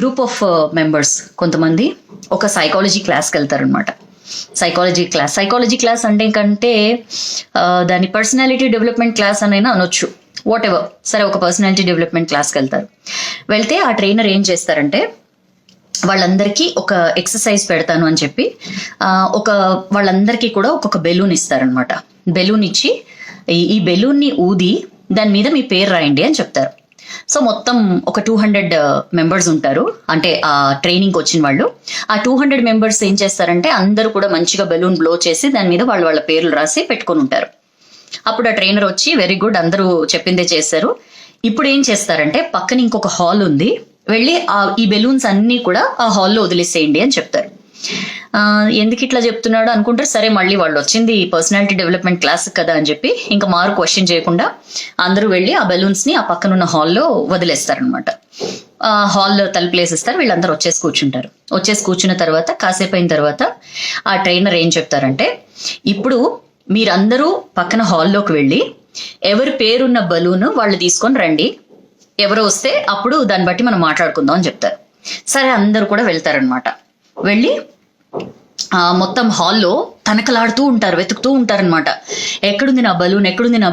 Group of members కొంతమంది ఒక psychology క్లాస్కి వెళ్తారనమాట. సైకాలజీ క్లాస్ అంటే కంటే దాని పర్సనాలిటీ డెవలప్మెంట్ క్లాస్ అనైనా అనొచ్చు, వాట్ ఎవర్. సరే, ఒక పర్సనాలిటీ డెవలప్మెంట్ క్లాస్కి వెళ్తే ఆ ట్రైనర్ ఏం చేస్తారంటే వాళ్ళందరికీ ఒక ఎక్సర్సైజ్ పెడతాను అని చెప్పి వాళ్ళందరికీ కూడా ఒక్కొక్క బెలూన్ ఇస్తారనమాట. బెలూన్ ఇచ్చి ఈ బెలూన్ని ఊది దాని మీద మీ పేరు రాయండి అని చెప్తారు. సో మొత్తం ఒక 200 మెంబర్స్ ఉంటారు, అంటే ఆ ట్రైనింగ్కి వచ్చిన వాళ్ళు. ఆ 200 మెంబర్స్ ఏం చేస్తారంటే అందరూ కూడా మంచిగా బెలూన్ బ్లో చేసి దాని మీద వాళ్ళ పేర్లు రాసి పెట్టుకొని ఉంటారు. అప్పుడు ఆ ట్రైనర్ వచ్చి వెరీ గుడ్, అందరూ చెప్పిందే చేశారు. ఇప్పుడు ఏం చేస్తారంటే పక్కన ఇంకొక హాల్ ఉంది, వెళ్ళి ఈ బెలూన్స్ అన్ని కూడా ఆ హాల్లో వదిలేసేయండి అని చెప్తారు. ఎందుకు ఇట్లా చెప్తున్నాడు అనుకుంటారు. సరే, మళ్ళీ వాళ్ళు వచ్చింది పర్సనాలిటీ డెవలప్మెంట్ క్లాస్ కదా అని చెప్పి ఇంకా మారు క్వశ్చన్ చేయకుండా అందరూ వెళ్ళి ఆ బెలూన్స్ ని ఆ పక్కనున్న హాల్లో వదిలేస్తారనమాట. హాల్లో తలుపులేసిస్తారు, వీళ్ళందరూ వచ్చేసి కూర్చున్న తర్వాత కాసేపు అయిన తర్వాత ఆ ట్రైనర్ ఏం చెప్తారంటే ఇప్పుడు మీరందరూ పక్కన హాల్లోకి వెళ్ళి ఎవరి పేరున్న బలూన్ వాళ్ళు తీసుకొని రండి, ఎవరు వస్తే అప్పుడు దాన్ని బట్టి మనం మాట్లాడుకుందాం అని చెప్తారు. సరే, అందరూ కూడా వెళ్తారనమాట. వెళ్ళి మొత్తం హాల్లో తనకలాడుతూ ఉంటారు, వెతుకుతూ ఉంటారనమాట. ఎక్కడుంది నా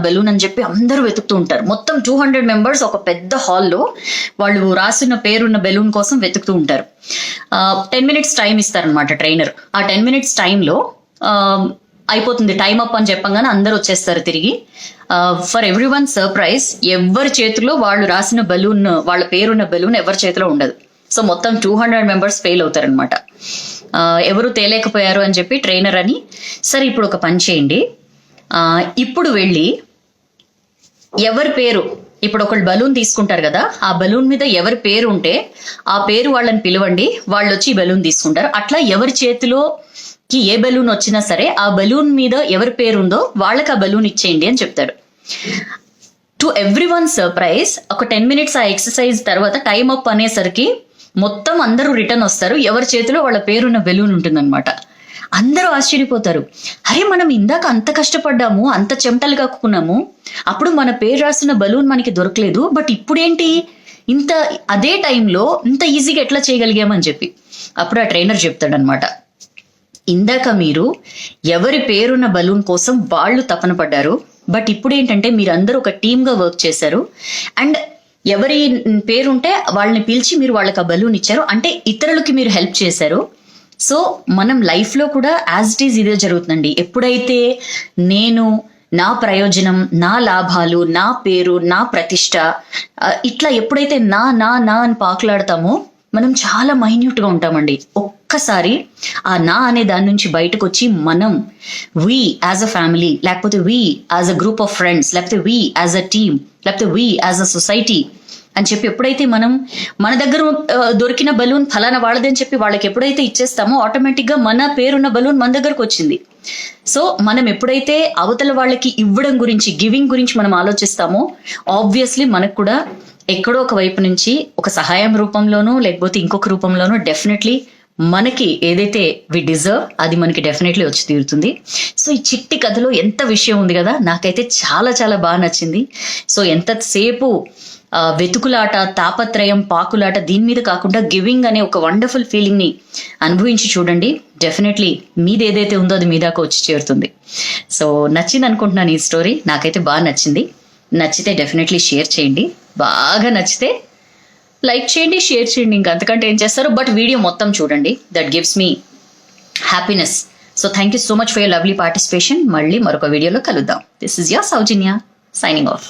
బలూన్ అని చెప్పి అందరూ వెతుకుతూ ఉంటారు. మొత్తం 200 మెంబర్స్ ఒక పెద్ద హాల్లో వాళ్ళు రాసిన పేరున్న బెలూన్ కోసం వెతుకుతూ ఉంటారు. 10 minutes టైం ఇస్తారనమాట ట్రైనర్. ఆ 10 minutes టైంలో అయిపోతుంది, టైం అప్ అని చెప్పగానే అందరూ వచ్చేస్తారు తిరిగి. ఫర్ ఎవ్రీ వన్ సర్ప్రైజ్, ఎవరి చేతిలో వాళ్ళు రాసిన బలూన్, వాళ్ళ పేరున్న బలూన్ ఎవరి చేతిలో ఉండదు. సో మొత్తం 200 మెంబర్స్ ఫెయిల్ అవుతారనమాట. ఎవరు తేలేకపోయారు అని చెప్పి ట్రైనర్ అని, సరే ఇప్పుడు ఒక పని చేయండి, ఇప్పుడు వెళ్ళి ఎవరి పేరు, ఇప్పుడు ఒకళ్ళు బలూన్ తీసుకుంటారు కదా, ఆ బలూన్ మీద ఎవరి పేరు ఉంటే ఆ పేరు వాళ్ళని పిలవండి, వాళ్ళు వచ్చి ఈ బలూన్ తీసుకుంటారు. అట్లా ఎవరి చేతిలోకి ఏ బలూన్ వచ్చినా సరే ఆ బలూన్ మీద ఎవరి పేరు ఉందో వాళ్ళకి ఆ బలూన్ ఇచ్చేయండి అని చెప్తాడు. టు ఎవ్రీ వన్ సర్ప్రైజ్, ఒక 10 minutes ఆ ఎక్సర్సైజ్ తర్వాత టైం అప్ అనేసరికి మొత్తం అందరూ రిటర్న్ వస్తారు, ఎవరి చేతిలో వాళ్ళ పేరున్న బెలూన్ ఉంటుందన్నమాట. అందరూ ఆశ్చర్యపోతారు, అరే మనం ఇందాక అంత కష్టపడ్డాము, అంత చెమటలు కక్కున్నాము, అప్పుడు మన పేరు రాసిన బలూన్ మనకి దొరకలేదు, బట్ ఇప్పుడేంటి ఇంత అదే టైంలో ఇంత ఈజీగా ఎట్లా చేయగలిగామని చెప్పి. అప్పుడు ఆ ట్రైనర్ చెప్తాడనమాట, ఇందాక మీరు ఎవరి పేరున్న బలూన్ కోసం వాళ్ళు తపన పడ్డారు, బట్ ఇప్పుడు ఏంటంటే మీరందరూ ఒక టీమ్గా వర్క్ చేశారు, అండ్ ఎవరి పేరుంటే వాళ్ళని పిలిచి మీరు వాళ్ళకి ఆ బలూన్ ఇచ్చారు, అంటే ఇతరులకి మీరు హెల్ప్ చేశారు. సో మనం లైఫ్లో కూడా యాజ్ ఇట్ ఈజ్ ఇదే జరుగుతుందండి. ఎప్పుడైతే నేను, నా ప్రయోజనం, నా లాభాలు, నా పేరు, నా ప్రతిష్ట, ఇట్లా ఎప్పుడైతే నా నా నా అని పాకులాడతామో మనం చాలా మైన్యూట్గా ఉంటామండి. ఒక్కసారి ఆ నా అనే దాని నుంచి బయటకు వచ్చి మనం వీ యాజ్ అ ఫ్యామిలీ, లేకపోతే we as a group of friends, లేకపోతే వీ యాజ్ అ టీమ్, లేకపోతే వీ యాజ్ అ సొసైటీ అని చెప్పి ఎప్పుడైతే మనం మన దగ్గర దొరికిన బలూన్ ఫలానా వాళ్ళదని చెప్పి వాళ్ళకి ఎప్పుడైతే ఇచ్చేస్తామో ఆటోమేటిక్గా మన పేరున్న బలూన్ మన దగ్గరకు వచ్చింది. సో మనం ఎప్పుడైతే అవతల వాళ్ళకి ఇవ్వడం గురించి, గివింగ్ గురించి మనం ఆలోచిస్తామో ఆబ్వియస్లీ మనకు కూడా ఎక్కడో ఒక వైపు నుంచి ఒక సహాయం రూపంలోనూ లేకపోతే ఇంకొక రూపంలోనూ డెఫినెట్లీ మనకి ఏదైతే వి డిజర్వ్ అది మనకి డెఫినెట్లీ వచ్చి తీరుతుంది. సో ఈ చిట్టి కథలో ఎంత విషయం ఉంది కదా, నాకైతే చాలా చాలా బాగా నచ్చింది. సో ఎంతసేపు వెతుకులాట, తాపత్రయం, పాకులాట దీని మీద కాకుండా గివింగ్ అనే ఒక వండర్ఫుల్ ఫీలింగ్ ని అనుభవించి చూడండి, డెఫినెట్లీ మీది ఏదైతే ఉందో అది మీ దాకా వచ్చి చేరుతుంది. సో నచ్చింది అనుకుంటున్నాను ఈ స్టోరీ, నాకైతే బాగా నచ్చింది. నచ్చితే డెఫినెట్లీ షేర్ చేయండి, బాగా నచ్చితే లైక్ చేయండి, షేర్ చేయండి, ఇంకా అంతకంటే ఏం చేస్తారు. బట్ వీడియో మొత్తం చూడండి, that gives me happiness. So thank you so much for your lovely participation. మళ్ళీ మరొక వీడియోలో కలుద్దాం. This is your Soujanya signing off.